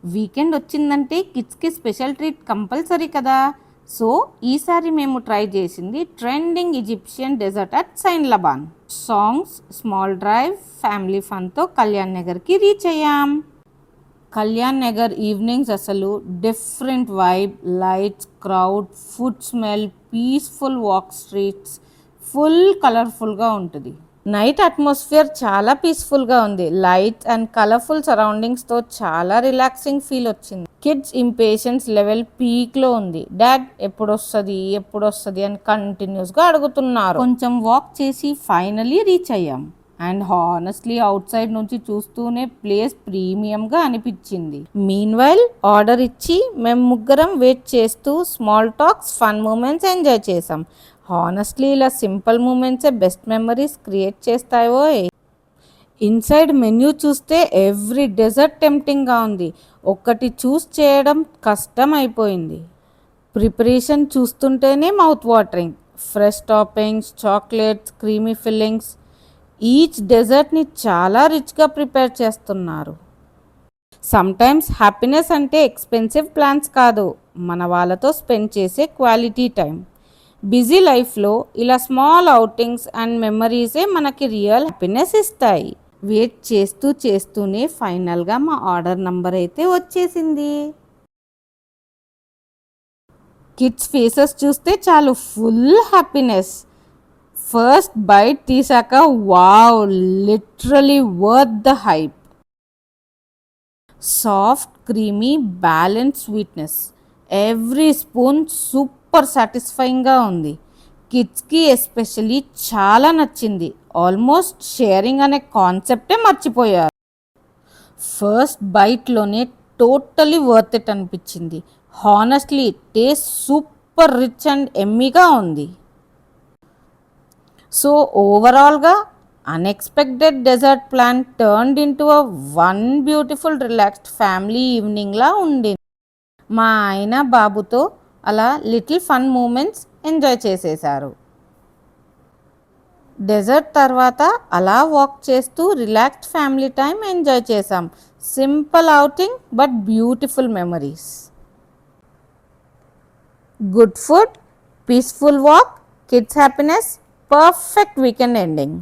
Weekend వచ్చిందంటే కిడ్స్కి special treat compulsory కదా. సో ఈసారి మేము ట్రై చేసింది ట్రెండింగ్ ఈజిప్షియన్ డెజర్ట్ అట్ సైన్ లబాన్. సాంగ్స్, స్మాల్ డ్రైవ్, ఫ్యామిలీ ఫన్తో కళ్యాణ్ నగర్కి రీచ్ అయ్యాం. కళ్యాణ్ నగర్ ఈవినింగ్స్ అసలు different vibe. Lights, crowd, food smell, peaceful walk, streets full కలర్ఫుల్గా ఉంటుంది. నైట్ అట్మాస్ఫియర్ చాలా పీస్ఫుల్గా ఉంది. లైట్స్ అండ్ కలర్ఫుల్ సరౌండింగ్స్తో చాలా రిలాక్సింగ్ ఫీల్ వచ్చింది. కిడ్స్ ఇంపేషెన్స్ లెవెల్ పీక్లో ఉంది. డాడ్ ఎప్పుడొస్తుంది అని కంటిన్యూస్గా అడుగుతున్నారు. కొంచెం వాక్ చేసి ఫైనలీ రీచ్ అయ్యాం. అండ్ హానెస్ట్లీ అవుట్ సైడ్ నుంచి చూస్తూనే ప్లేస్ ప్రీమియంగా అనిపించింది. మీన్వైల్ ఆర్డర్ ఇచ్చి మేము ముగ్గురం వెయిట్ చేస్తూ small talks, fun moments enjoy చేసాం. హానెస్ట్లీ ఇలా సింపుల్ మూమెంట్సే బెస్ట్ మెమరీస్ క్రియేట్ చేస్తాయో. ఇన్సైడ్ మెన్యూ చూస్తే ఎవ్రీ డెజర్ట్ టెంప్టింగ్గా ఉంది. ఒక్కటి చూస్ చేయడం కష్టం అయిపోయింది. ప్రిపరేషన్ చూస్తుంటేనే mouth watering. Fresh toppings, chocolates, creamy fillings, each డెజర్ట్ని చాలా రిచ్గా ప్రిపేర్ చేస్తున్నారు. సమ్టైమ్స్ హ్యాపీనెస్ అంటే ఎక్స్పెన్సివ్ ప్లాన్స్ కాదు, మన వాళ్ళతో స్పెండ్ చేసే క్వాలిటీ టైం. బిజీ లైఫ్లో ఇలా స్మాల్ అవుటింగ్స్ అండ్ మెమరీసే మనకి రియల్ హ్యాపీనెస్ ఇస్తాయి. వెయిట్ చేస్తూనే ఫైనల్గా మా ఆర్డర్ నంబర్ అయితే వచ్చేసింది. కిడ్స్ ఫేసెస్ చూస్తే చాలు ఫుల్ హ్యాపీనెస్. ఫస్ట్ బైట్ తీసాక wow, literally worth the hype. Soft, creamy, balance sweetness. Every spoon super సాటిస్ఫైయింగ్గా ఉంది. కిడ్స్కి ఎస్పెషలీ చాలా నచ్చింది. ఆల్మోస్ట్ షేరింగ్ అనే కాన్సెప్టే మర్చిపోయారు. ఫస్ట్ బైట్లోనే టోటలీ వర్త్ ఇట్ అనిపించింది. Honestly taste super rich and ఎమ్మీగా ఉంది. సో ఓవరాల్గా unexpected dessert plan turned into one beautiful relaxed family ఈవినింగ్లా ఉండింది. మా ఆయన బాబుతో అలా లిటిల్ ఫన్ మూమెంట్స్ ఎంజాయ్ చేసేశారు. డెజర్ట్ తర్వాత అలా వాక్ చేస్తూ రిలాక్స్డ్ ఫ్యామిలీ టైం ఎంజాయ్ చేసాం. Simple outing but beautiful memories. Good food, peaceful walk, kids happiness, perfect weekend ending.